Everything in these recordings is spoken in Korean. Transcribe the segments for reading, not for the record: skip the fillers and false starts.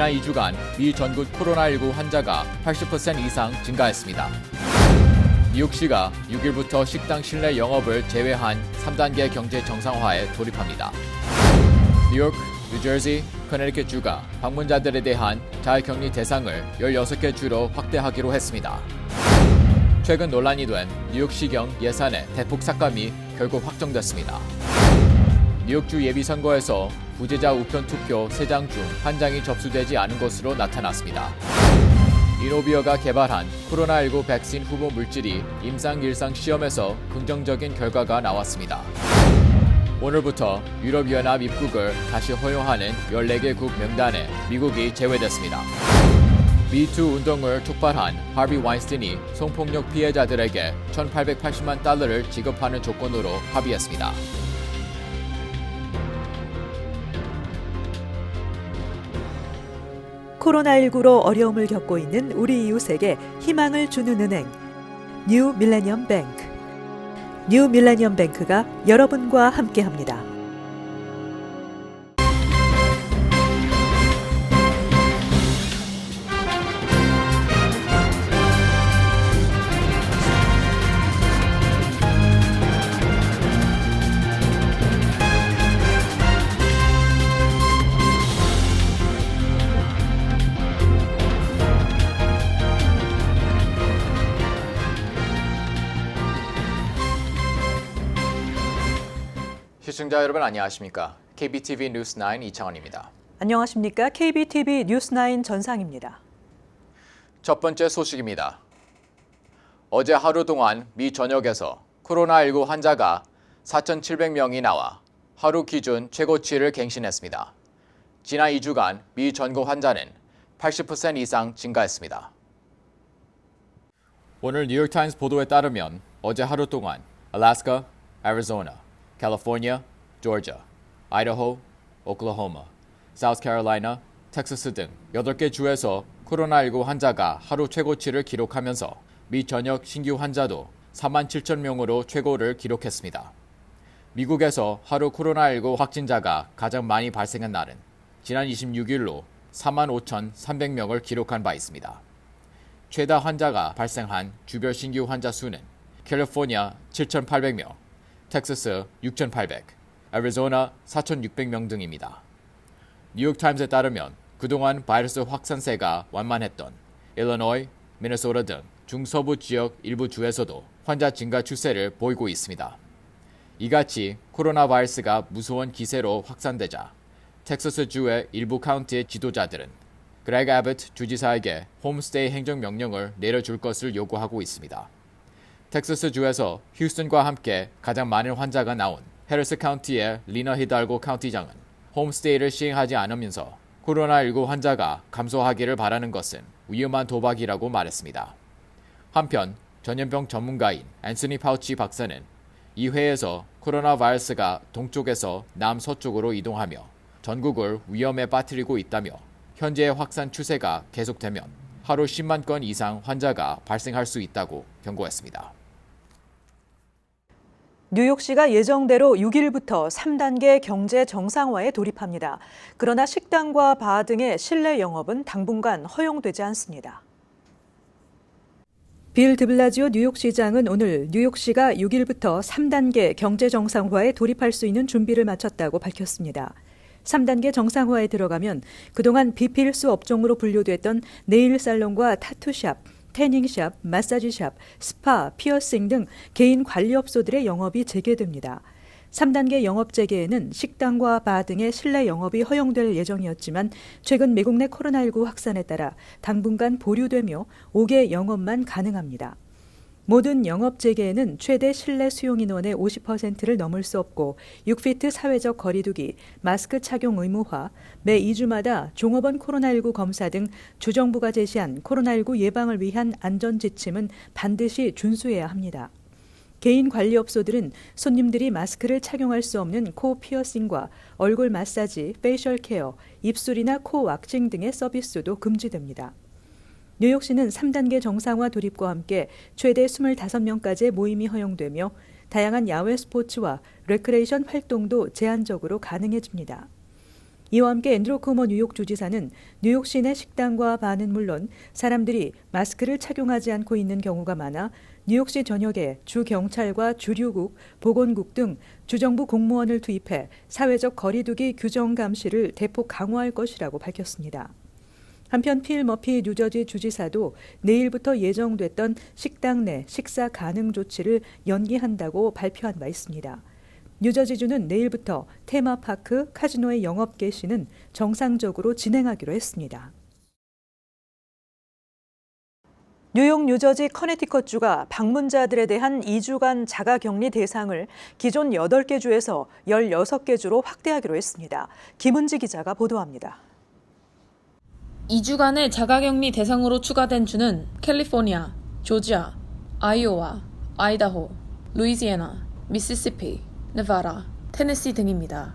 지난 2주간 미 전국 코로나19 환자가 80% 이상 증가했습니다. 뉴욕시가 6일부터 식당 실내 영업을 제외한 3단계 경제 정상화에 돌입합니다. 뉴욕, 뉴저지, 커네티컷주가 방문자들에 대한 자가격리 대상을 16개 주로 확대하기로 했습니다. 최근 논란이 된 뉴욕시경 예산의 대폭 삭감이 결국 확정됐습니다. 뉴욕주 예비선거에서 부재자 우편 투표 3장 중 1장이 접수되지 않은 것으로 나타났습니다. 이노비어가 개발한 코로나19 백신 후보 물질이 임상 시험에서 긍정적인 결과가 나왔습니다. 오늘부터 유럽연합 입국을 다시 허용하는 14개국 명단에 미국이 제외됐습니다. 미투 운동을 촉발한 하비 와인스틴이 성폭력 피해자들에게 $1,880만 지급하는 조건으로 합의했습니다. 코로나19로 어려움을 겪고 있는 우리 이웃에게 희망을 주는 은행, 뉴 밀레니엄 뱅크. 뉴 밀레니엄 뱅크가 여러분과 함께합니다. 시청자 여러분 안녕하십니까? KBTV 뉴스9 이창원입니다. 안녕하십니까? KBTV 뉴스9 전상입니다. 첫 번째 소식입니다. 어제 하루 동안 미 전역에서 코로나19 환자가 4,700명이 나와 하루 기준 최고치를 갱신했습니다. 지난 2주간 미 전국 환자는 80% 이상 증가했습니다. 오늘 뉴욕타임스 보도에 따르면 어제 하루 동안 알래스카, 애리조나, 캘리포니아, 조지아, 아이다호, 오클라호마, 사우스캐롤라이나, 텍사스 등 8개 주에서 코로나19 환자가 하루 최고치를 기록하면서 미 전역 신규 환자도 47,000명으로 최고를 기록했습니다. 미국에서 하루 코로나19 확진자가 가장 많이 발생한 날은 지난 26일로 45,300명을 기록한 바 있습니다. 최다 환자가 발생한 주별 신규 환자 수는 캘리포니아 7,800명, 텍사스 6,800, 애리조나 4,600명 등입니다. 뉴욕타임스에 따르면 그동안 바이러스 확산세가 완만했던 일리노이, 미네소타 등 중서부 지역 일부 주에서도 환자 증가 추세를 보이고 있습니다. 이같이 코로나 바이러스가 무서운 기세로 확산되자 텍사스 주의 일부 카운티의 지도자들은 그레그 애빗 주지사에게 홈스테이 행정명령을 내려줄 것을 요구하고 있습니다. 텍사스 주에서 휴스턴과 함께 가장 많은 환자가 나온 해리스 카운티의 리나 히달고 카운티장은 홈스테이를 시행하지 않으면서 코로나19 환자가 감소하기를 바라는 것은 위험한 도박이라고 말했습니다. 한편 전염병 전문가인 앤서니 파우치 박사는 이 회에서 코로나 바이러스가 동쪽에서 남서쪽으로 이동하며 전국을 위험에 빠뜨리고 있다며 현재의 확산 추세가 계속되면 하루 10만 건 이상 환자가 발생할 수 있다고 경고했습니다. 뉴욕시가 예정대로 6일부터 3단계 경제 정상화에 돌입합니다. 그러나 식당과 바 등의 실내 영업은 당분간 허용되지 않습니다. 빌 드블라지오 뉴욕시장은 오늘 뉴욕시가 6일부터 3단계 경제 정상화에 돌입할 수 있는 준비를 마쳤다고 밝혔습니다. 3단계 정상화에 들어가면 그동안 비필수 업종으로 분류됐던 네일 살론과 타투샵, 태닝샵, 마사지샵, 스파, 피어싱 등 개인 관리업소들의 영업이 재개됩니다. 3단계 영업 재개에는 식당과 바 등의 실내 영업이 허용될 예정이었지만 최근 미국 내 코로나19 확산에 따라 당분간 보류되며 5개 영업만 가능합니다. 모든 영업 재개에는 최대 실내 수용 인원의 50%를 넘을 수 없고 6피트 사회적 거리 두기, 마스크 착용 의무화, 매 2주마다 종업원 코로나19 검사 등 주정부가 제시한 코로나19 예방을 위한 안전 지침은 반드시 준수해야 합니다. 개인 관리업소들은 손님들이 마스크를 착용할 수 없는 코 피어싱과 얼굴 마사지, 페이셜 케어, 입술이나 코 왁싱 등의 서비스도 금지됩니다. 뉴욕시는 3단계 정상화 돌입과 함께 최대 25명까지의 모임이 허용되며 다양한 야외 스포츠와 레크레이션 활동도 제한적으로 가능해집니다. 이와 함께 앤드루 쿠오모 뉴욕 주지사는 뉴욕 시내 식당과 바는 물론 사람들이 마스크를 착용하지 않고 있는 경우가 많아 뉴욕시 전역에 주 경찰과 주류국, 보건국 등 주정부 공무원을 투입해 사회적 거리두기 규정 감시를 대폭 강화할 것이라고 밝혔습니다. 한편 필 머피 뉴저지 주지사도 내일부터 예정됐던 식당 내 식사 가능 조치를 연기한다고 발표한 바 있습니다. 뉴저지주는 내일부터 테마파크, 카지노의 영업 개시는 정상적으로 진행하기로 했습니다. 뉴욕, 뉴저지, 커네티컷주가 방문자들에 대한 2주간 자가격리 대상을 기존 8개 주에서 16개 주로 확대하기로 했습니다. 김은지 기자가 보도합니다. 2주간의 자가격리 대상으로 추가된 주는 캘리포니아, 조지아, 아이오와, 아이다호, 루이지애나, 미시시피, 네바다, 테네시 등입니다.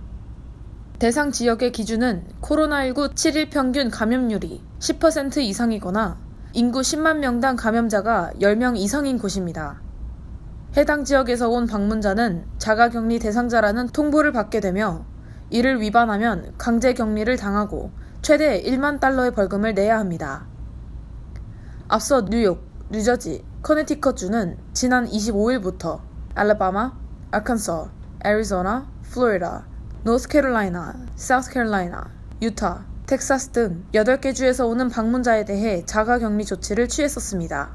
대상 지역의 기준은 코로나19 7일 평균 감염률이 10% 이상이거나 인구 10만 명당 감염자가 10명 이상인 곳입니다. 해당 지역에서 온 방문자는 자가격리 대상자라는 통보를 받게 되며 이를 위반하면 강제격리를 당하고 최대 1만 달러의 벌금을 내야 합니다. 앞서 뉴욕, 뉴저지, 커네티컷주는 지난 25일부터 알라바마, 아칸서, 애리조나, 플로리다, 노스캐롤라이나, 사우스캐롤라이나, 유타, 텍사스 등 8개 주에서 오는 방문자에 대해 자가격리 조치를 취했었습니다.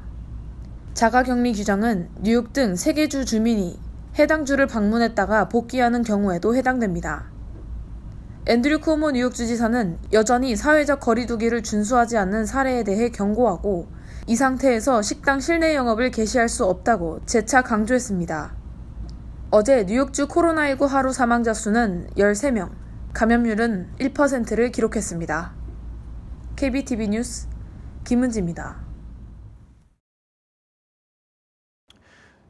자가격리 규정은 뉴욕 등 3개 주 주민이 해당 주를 방문했다가 복귀하는 경우에도 해당됩니다. 앤드류 쿠오모 뉴욕 주지사는 여전히 사회적 거리두기를 준수하지 않는 사례에 대해 경고하고 이 상태에서 식당 실내 영업을 개시할 수 없다고 재차 강조했습니다. 어제 뉴욕주 코로나19 하루 사망자 수는 13명, 감염률은 1%를 기록했습니다. KBTV 뉴스 김은지입니다.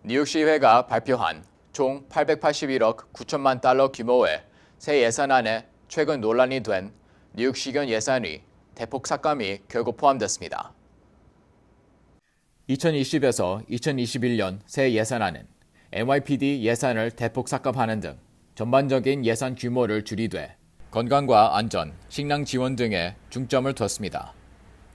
뉴욕시의회가 발표한 총 881억 9천만 달러 규모의 새 예산안에 최근 논란이 된 뉴욕시경 예산이 대폭 삭감이 결국 포함됐습니다. 2020에서 2021년 새 예산안은 NYPD 예산을 대폭 삭감하는 등 전반적인 예산 규모를 줄이되 건강과 안전, 식량 지원 등에 중점을 뒀습니다.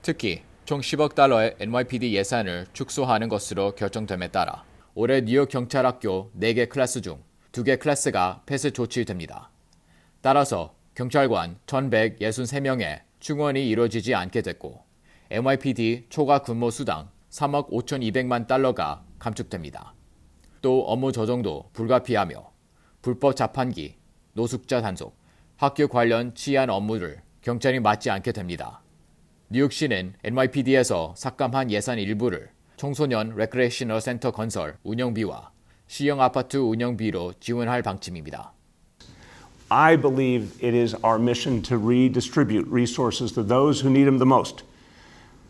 특히 총 10억 달러의 NYPD 예산을 축소하는 것으로 결정됨에 따라 올해 뉴욕 경찰학교 4개 클래스 중 2개 클래스가 폐쇄 조치됩니다. 따라서 경찰관 1,163명의 충원이 이루어지지 않게 됐고 NYPD 초과 근무 수당 3억 5,200만 달러가 감축됩니다. 또 업무 조정도 불가피하며 불법 자판기, 노숙자 단속, 학교 관련 치안 업무를 경찰이 맡지 않게 됩니다. 뉴욕시는 NYPD에서 삭감한 예산 일부를 청소년 레크레이셔널 센터 건설 운영비와 시형 아파트 운영비로 지원할 방침입니다. I believe it is our mission to redistribute resources to those who need them the most,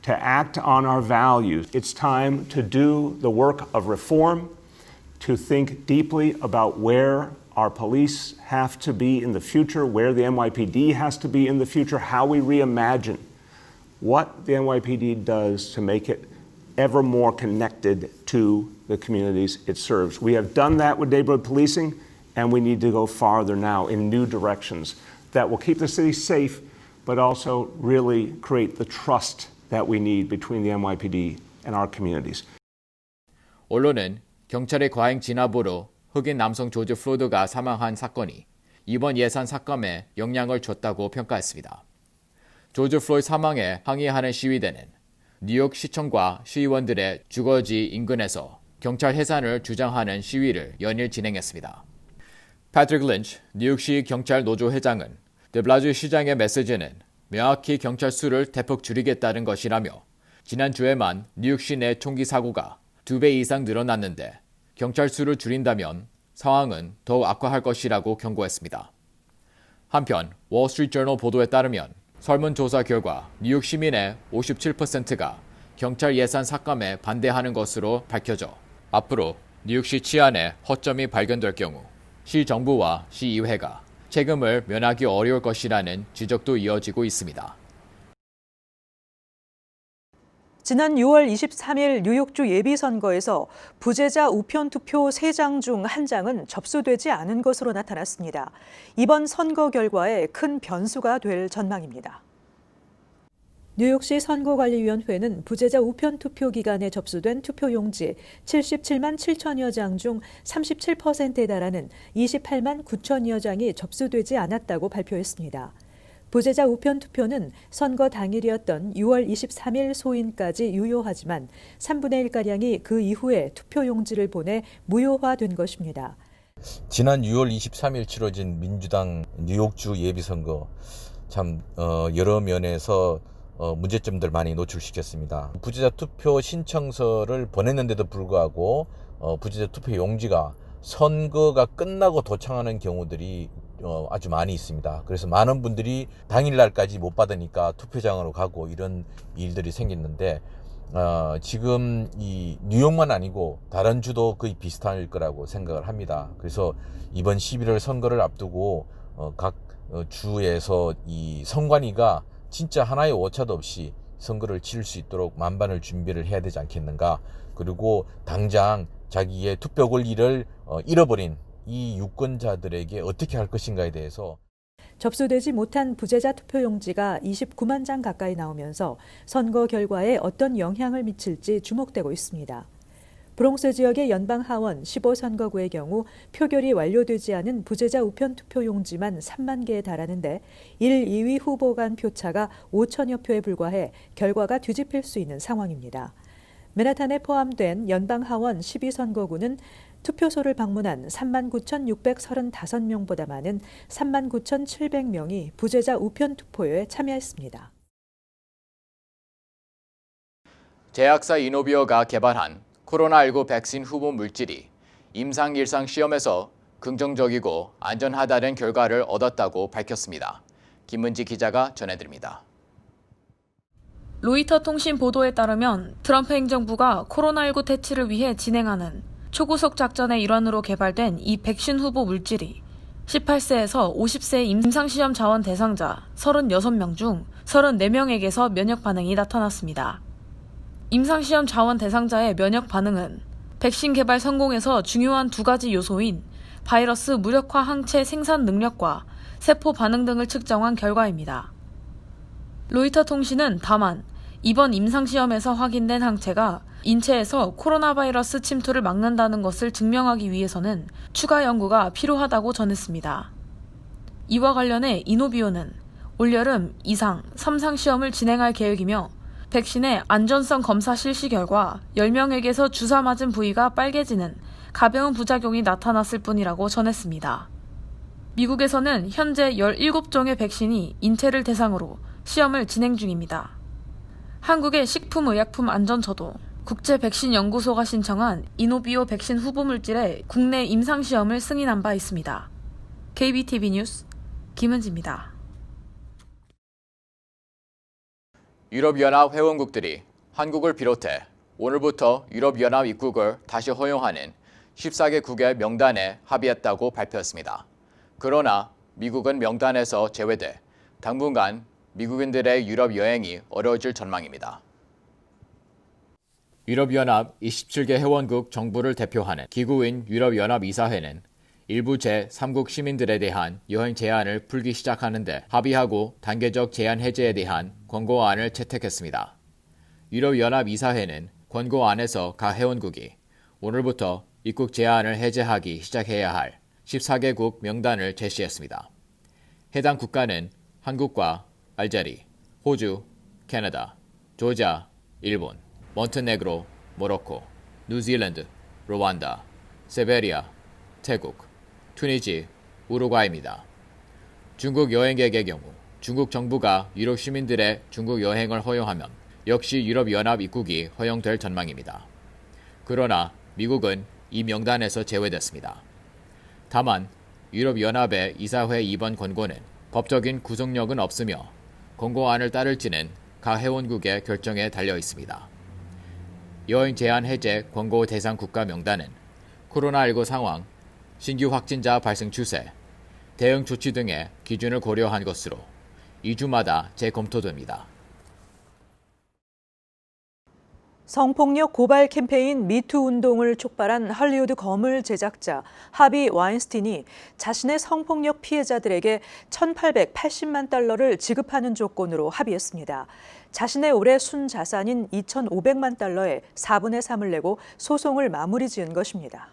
to act on our values. It's time to do the work of reform, to think deeply about where our police have to be in the future, where the NYPD has to be in the future, how we reimagine what the NYPD does to make it ever more connected to the communities it serves. We have done that with neighborhood policing, and we need to go farther now in new directions that will keep the city safe, but also really create the trust that we need between the NYPD and our communities. 언론은 경찰의 과잉 진압으로 흑인 남성 조지 플로이드가 사망한 사건이 이번 예산 삭감에 영향을 줬다고 평가했습니다. 조지 플로이드 사망에 항의하는 시위대는 뉴욕 시청과 시의원들의 주거지 인근에서 경찰 해산을 주장하는 시위를 연일 진행했습니다. 패트릭 린치 뉴욕시 경찰 노조 회장은 데블라주 시장의 메시지는 명확히 경찰 수를 대폭 줄이겠다는 것이라며 지난주에만 뉴욕시 내 총기 사고가 2배 이상 늘어났는데 경찰 수를 줄인다면 상황은 더욱 악화할 것이라고 경고했습니다. 한편 월스트리트저널 보도에 따르면 설문조사 결과 뉴욕 시민의 57%가 경찰 예산 삭감에 반대하는 것으로 밝혀져 앞으로 뉴욕시 치안에 허점이 발견될 경우 시 정부와 시의회가 책임을 면하기 어려울 것이라는 지적도 이어지고 있습니다. 지난 6월 23일 뉴욕주 예비선거에서 부재자 우편 투표 3장 중 1장은 접수되지 않은 것으로 나타났습니다. 이번 선거 결과에 큰 변수가 될 전망입니다. 뉴욕시 선거관리위원회는 부재자 우편 투표 기간에 접수된 투표용지 77만 7천여 장 중 37%에 달하는 28만 9천여 장이 접수되지 않았다고 발표했습니다. 부재자 우편 투표는 선거 당일이었던 6월 23일 소인까지 유효하지만 3분의 1가량이 그 이후에 투표용지를 보내 무효화된 것입니다. 지난 6월 23일 치러진 민주당 뉴욕주 예비선거 참 여러 면에서 문제점들 많이 노출시켰습니다. 부재자 투표 신청서를 보냈는데도 불구하고 부재자 투표 용지가 선거가 끝나고 도착하는 경우들이 아주 많이 있습니다. 그래서 많은 분들이 당일날까지 못 받으니까 투표장으로 가고 이런 일들이 생겼는데 지금 이 뉴욕만 아니고 다른 주도 거의 비슷할 거라고 생각을 합니다. 그래서 이번 11월 선거를 앞두고 각 주에서 이 선관위가 진짜 하나의 오차도 없이 선거를 치를 수 있도록 만반을 준비를 해야 되지 않겠는가. 그리고 당장 자기의 투표 권리를 잃어버린 이 유권자들에게 어떻게 할 것인가에 대해서 접수되지 못한 부재자 투표용지가 29만 장 가까이 나오면서 선거 결과에 어떤 영향을 미칠지 주목되고 있습니다. 브롱스 지역의 연방하원 15선거구의 경우 표결이 완료되지 않은 부재자 우편 투표용지만 3만 개에 달하는데 1, 2위 후보 간 표차가 5천여 표에 불과해 결과가 뒤집힐 수 있는 상황입니다. 맨하탄에 포함된 연방하원 12선거구는 투표소를 방문한 39,635명보다 많은 39,700명이 부재자 우편 투표에 참여했습니다. 제약사 이노비어가 개발한 코로나19 백신 후보 물질이 임상 시험에서 긍정적이고 안전하다는 결과를 얻었다고 밝혔습니다. 김은지 기자가 전해드립니다. 로이터 통신 보도에 따르면 트럼프 행정부가 코로나19 퇴치를 위해 진행하는 초고속 작전의 일환으로 개발된 이 백신 후보 물질이 18세에서 50세 임상시험 자원 대상자 36명 중 34명에게서 면역 반응이 나타났습니다. 임상시험 자원 대상자의 면역 반응은 백신 개발 성공에서 중요한 두 가지 요소인 바이러스 무력화 항체 생산 능력과 세포 반응 등을 측정한 결과입니다. 로이터 통신은 다만 이번 임상시험에서 확인된 항체가 인체에서 코로나 바이러스 침투를 막는다는 것을 증명하기 위해서는 추가 연구가 필요하다고 전했습니다. 이와 관련해 이노비오는 올여름 2상, 3상 시험을 진행할 계획이며 백신의 안전성 검사 실시 결과 10명에게서 주사 맞은 부위가 빨개지는 가벼운 부작용이 나타났을 뿐이라고 전했습니다. 미국에서는 현재 17종의 백신이 인체를 대상으로 시험을 진행 중입니다. 한국의 식품의약품안전처도 국제백신연구소가 신청한 이노비오 백신 후보 물질의 국내 임상시험을 승인한 바 있습니다. KBTV 뉴스 김은지입니다. 유럽연합 회원국들이 한국을 비롯해 오늘부터 유럽연합 입국을 다시 허용하는 14개국의 명단에 합의했다고 발표했습니다. 그러나 미국은 명단에서 제외돼 당분간 미국인들의 유럽 여행이 어려워질 전망입니다. 유럽연합 27개 회원국 정부를 대표하는 기구인 유럽연합 이사회는 일부 제3국 시민들에 대한 여행 제한을 풀기 시작하는데 합의하고 단계적 제한 해제에 대한 권고안을 채택했습니다. 유럽연합 이사회는 권고안에서 각 회원국이 오늘부터 입국 제한을 해제하기 시작해야 할 14개국 명단을 제시했습니다. 해당 국가는 한국과 알제리, 호주, 캐나다, 조지아, 일본, 몬테네그로, 모로코, 뉴질랜드, 루안다, 세베리아, 태국, 튀니지, 우루과이입니다. 중국 여행객의 경우 중국 정부가 유럽 시민들의 중국 여행을 허용하면 역시 유럽연합 입국이 허용될 전망입니다. 그러나 미국은 이 명단에서 제외됐습니다. 다만 유럽연합의 이사회 이번 권고는 법적인 구속력은 없으며 권고안을 따를지는 각 회원국의 결정에 달려 있습니다. 여행 제한 해제 권고 대상 국가 명단은 코로나19 상황, 신규 확진자 발생 추세, 대응 조치 등의 기준을 고려한 것으로 2주마다 재검토됩니다. 성폭력 고발 캠페인 미투 운동을 촉발한 할리우드 거물 제작자 하비 와인스틴이 자신의 성폭력 피해자들에게 1,880만 달러를 지급하는 조건으로 합의했습니다. 자신의 올해 순자산인 2,500만 달러의 4분의 3을 내고 소송을 마무리 지은 것입니다.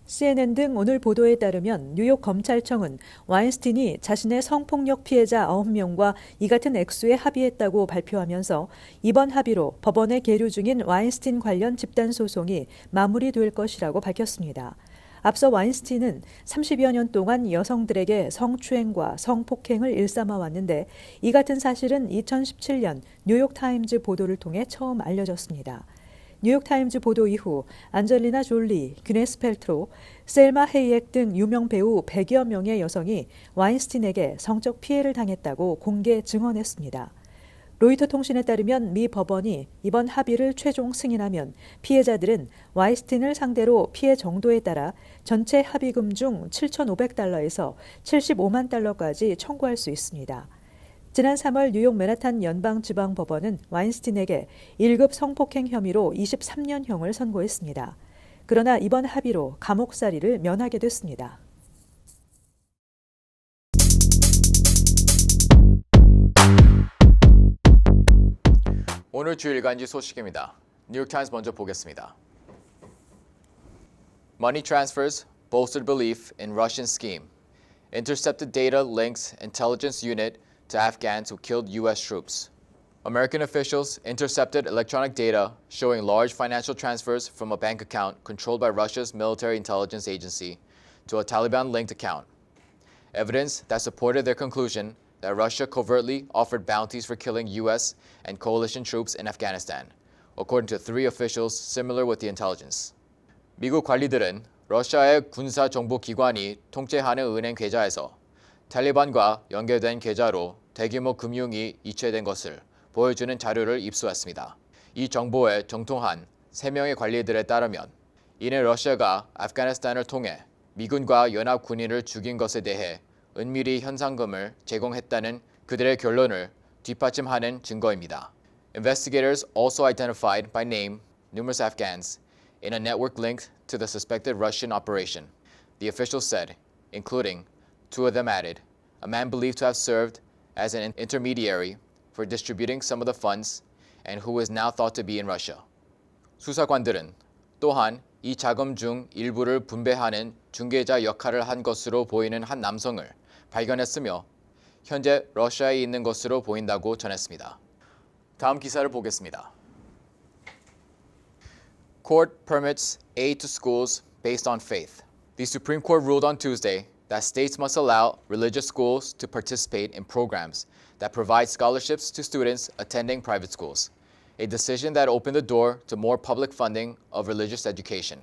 CNN 등 오늘 보도에 따르면 뉴욕 검찰청은 와인스틴이 자신의 성폭력 피해자 9명과 이 같은 액수에 합의했다고 발표하면서 이번 합의로 법원에 계류 중인 와인스틴 관련 집단 소송이 마무리될 것이라고 밝혔습니다. 앞서 와인스틴은 30여 년 동안 여성들에게 성추행과 성폭행을 일삼아 왔는데 이 같은 사실은 2017년 뉴욕타임즈 보도를 통해 처음 알려졌습니다. 뉴욕타임즈 보도 이후 안젤리나 졸리, 귀네스 펠트로, 셀마 헤이액 등 유명 배우 100여 명의 여성이 와인스틴에게 성적 피해를 당했다고 공개 증언했습니다. 로이터 통신에 따르면 미 법원이 이번 합의를 최종 승인하면 피해자들은 와인스틴을 상대로 피해 정도에 따라 전체 합의금 중 7,500달러에서 75만 달러까지 청구할 수 있습니다. 지난 3월 뉴욕 맨하탄 연방지방법원은 와인스틴에게 1급 성폭행 혐의로 23년형을 선고했습니다. 그러나 이번 합의로 감옥살이를 면하게 됐습니다. 오늘 주요 일간지 소식입니다. 뉴욕타임스 먼저 보겠습니다. Money transfers bolstered belief in Russian scheme. Intercepted data links intelligence unit to Afghans who killed U.S. troops. American officials intercepted electronic data showing large financial transfers from a bank account controlled by Russia's military intelligence agency to a Taliban-linked account. Evidence that supported their conclusion that Russia covertly offered bounties for killing U.S. and coalition troops in Afghanistan, according to 3 officials similar with the intelligence. 미국 관리들은 러시아의 군사 정보 기관이 통제하는 은행 계좌에서 탈리반과 연결된 계좌로 대규모 금융이 이체된 것을 보여주는 자료를 입수했습니다. 이 정보에 정통한 3명의 관리들에 따르면 이는 러시아가 아프가니스탄을 통해 미군과 연합 군인을 죽인 것에 대해 은밀히 현상금을 제공했다는 그들의 결론을 뒷받침하는 증거입니다. Investigators also identified by name numerous Afghans in a network linked to the suspected Russian operation, the officials said, including 2 of them added, a man believed to have served as an intermediary for distributing some of the funds and who is now thought to be in Russia. 수사관들은 또한 이 자금 중 일부를 분배하는 중개자 역할을 한 것으로 보이는 한 남성을 발견했으며 현재 러시아에 있는 것으로 보인다고 전했습니다. 다음 기사를 보겠습니다. Court permits aid to schools based on faith. The Supreme Court ruled on Tuesday that states must allow religious schools to participate in programs that provide scholarships to students attending private schools, a decision that opened the door to more public funding of religious education.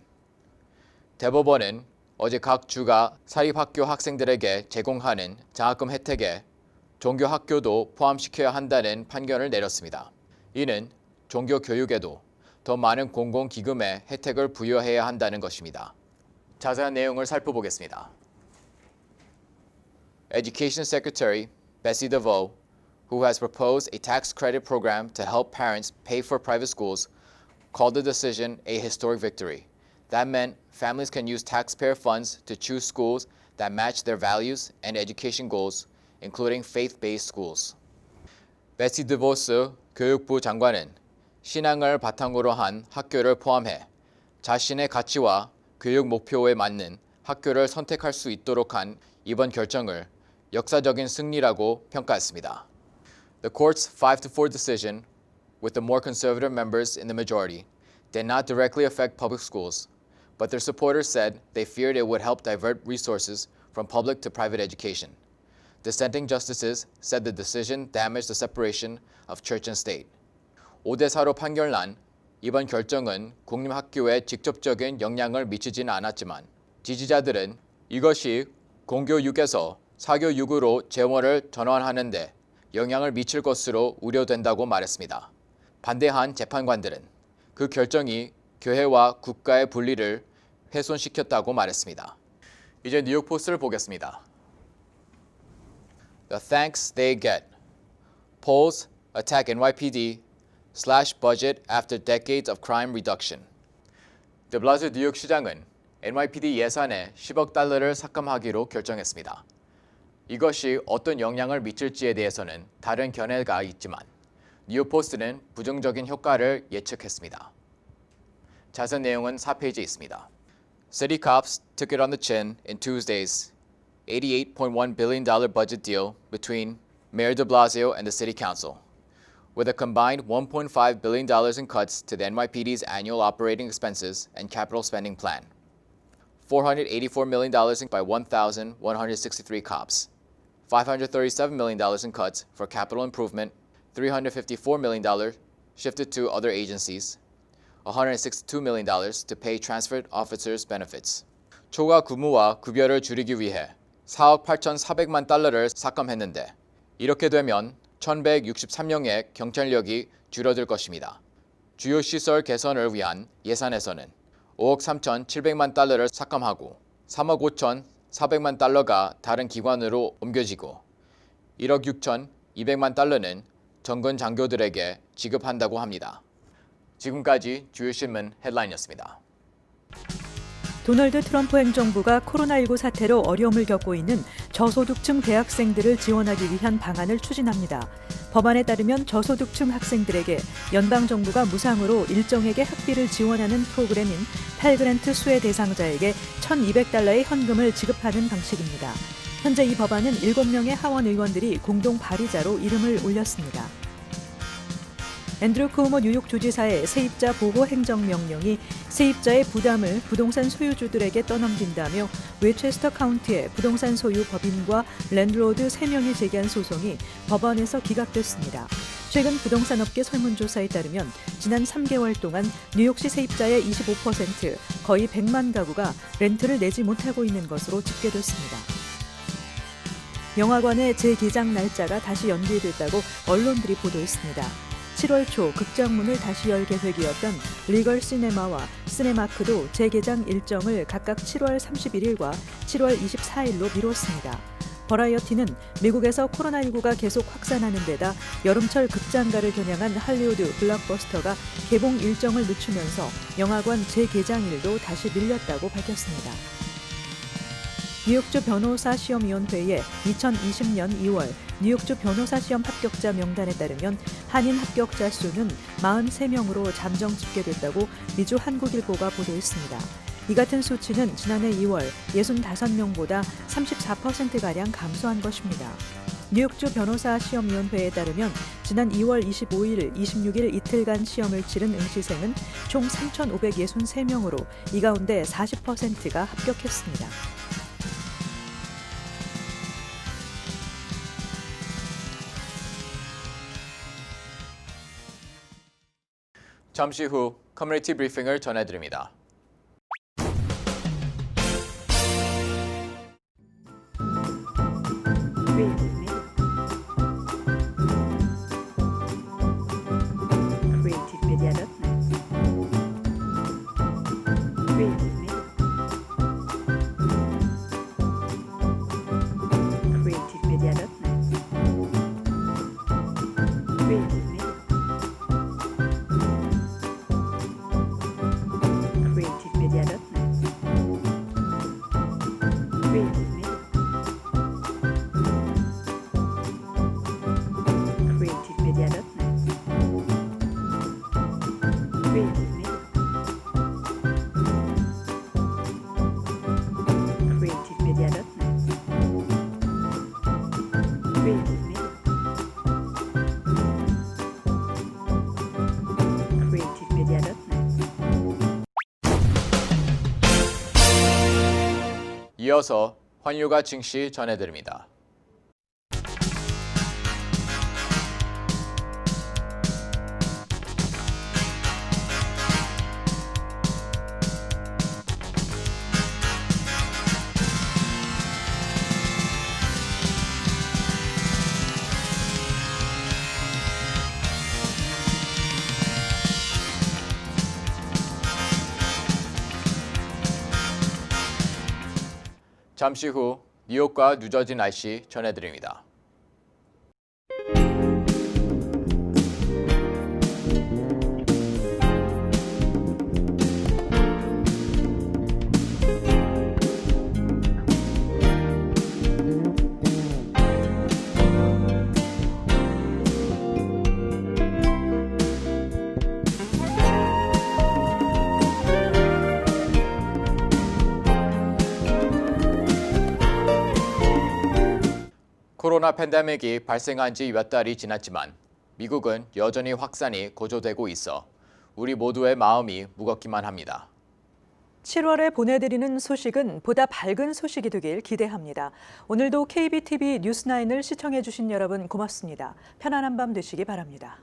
대법원은 어제 각 주가 사립학교 학생들에게 제공하는 장학금 혜택에 종교학교도 포함시켜야 한다는 판결을 내렸습니다. 이는 종교 교육에도 더 많은 공공기금의 혜택을 부여해야 한다는 것입니다. 자세한 내용을 살펴보겠습니다. Education Secretary Betsy DeVos, who has proposed a tax credit program to help parents pay for private schools, called the decision a historic victory. That meant families can use taxpayer funds to choose schools that match their values and education goals, including faith-based schools. 베시 드보스 교육부 장관은 신앙을 바탕으로 한 학교를 포함해 자신의 가치와 교육 목표에 맞는 학교를 선택할 수 있도록 한 이번 결정을 역사적인 승리라고 평가했습니다. The court's 5-4 decision, with the more conservative members in the majority, did not directly affect public schools, but their supporters said they feared it would help divert resources from public to private education. Dissenting justices said the decision damaged the separation of church and state. 5대4로 판결난 이번 결정은 공립학교에 직접적인 영향을 미치지는 않았지만 지지자들은 이것이 공교육에서 사교육으로 재원을 전환하는 데 영향을 미칠 것으로 우려된다고 말했습니다. 반대한 재판관들은 그 결정이 교회와 국가의 분리를 훼손시켰다고 말했습니다. 이제 뉴욕 포스트를 보겠습니다. The thanks they get. Polls attack NYPD slash budget after decades of crime reduction. 드블라시오 뉴욕시장은 NYPD 예산에 10억 달러를 삭감하기로 결정했습니다. 이것이 어떤 영향을 미칠지에 대해서는 다른 견해가 있지만 뉴욕포스트는 부정적인 효과를 예측했습니다. 자세한 내용은 4페이지에 있습니다. City cops took it on the chin in Tuesday's $88.1 billion budget deal between Mayor de Blasio and the City Council, with a combined $1.5 billion in cuts to the NYPD's annual operating expenses and capital spending plan. $484 million by 1,163 cops, $537 million in cuts for capital improvement, $354 million shifted to other agencies, $162 million to pay transferred officers' benefits. 초과 근무와 급여를 줄이기 위해 4억 8,400만 달러를 삭감했는데 이렇게 되면 1,163명의 경찰력이 줄어들 것입니다. 주요 시설 개선을 위한 예산에서는 5억 3,700만 달러를 삭감하고 3억 5,400만 달러가 다른 기관으로 옮겨지고 1억 6,200만 달러는 정근 장교들에게 지급한다고 합니다. 지금까지 주요 신문 헤드라인이었습니다. 도널드 트럼프 행정부가 코로나19 사태로 어려움을 겪고 있는 저소득층 대학생들을 지원하기 위한 방안을 추진합니다. 법안에 따르면 저소득층 학생들에게 연방정부가 무상으로 일정에게 학비를 지원하는 프로그램인 펠그랜트 수혜 대상자에게 $1,200의 현금을 지급하는 방식입니다. 현재 이 법안은 7명의 하원 의원들이 공동 발의자로 이름을 올렸습니다. 앤드류 쿠오모 뉴욕 주지사의 세입자 보호 행정명령이 세입자의 부담을 부동산 소유주들에게 떠넘긴다며 웨체스터 카운티의 부동산 소유 법인과 랜드로드 3명이 제기한 소송이 법원에서 기각됐습니다. 최근 부동산업계 설문조사에 따르면 지난 3개월 동안 뉴욕시 세입자의 25%, 거의 100만 가구가 렌트를 내지 못하고 있는 것으로 집계됐습니다. 영화관의 재개장 날짜가 다시 연기됐다고 언론들이 보도했습니다. 7월 초 극장문을 다시 열 계획이었던 리걸 시네마와 시네마크도 재개장 일정을 각각 7월 31일과 7월 24일로 미뤘습니다. 버라이어티는 미국에서 코로나19가 계속 확산하는 데다 여름철 극장가를 겨냥한 할리우드 블록버스터가 개봉 일정을 늦추면서 영화관 재개장일도 다시 밀렸다고 밝혔습니다. 뉴욕주 변호사 시험위원회의 2020년 2월 뉴욕주 변호사 시험 합격자 명단에 따르면 한인 합격자 수는 43명으로 잠정 집계됐다고 미주 한국일보가 보도했습니다. 이 같은 수치는 지난해 2월 65명보다 34%가량 감소한 것입니다. 뉴욕주 변호사 시험위원회에 따르면 지난 2월 25일, 26일 이틀간 시험을 치른 응시생은 총 3,563명으로 이 가운데 40%가 합격했습니다. 잠시 후 커뮤니티 브리핑을 전해드립니다. 이어서 환율과 증시 전해드립니다. 잠시 후 뉴욕과 뉴저지 날씨 전해드립니다. 코로나 팬데믹이 발생한 지 몇 달이 지났지만 미국은 여전히 확산이 고조되고 있어 우리 모두의 마음이 무겁기만 합니다. 7월에 보내드리는 소식은 보다 밝은 소식이 되길 기대합니다. 오늘도 KBTV 뉴스9을 시청해주신 여러분 고맙습니다. 편안한 밤 되시기 바랍니다.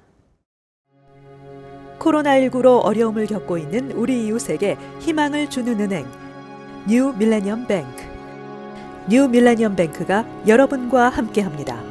코로나19로 어려움을 겪고 있는 우리 이웃에게 희망을 주는 은행, 뉴 밀레니엄 뱅크. 뉴 밀레니엄 뱅크가 여러분과 함께합니다.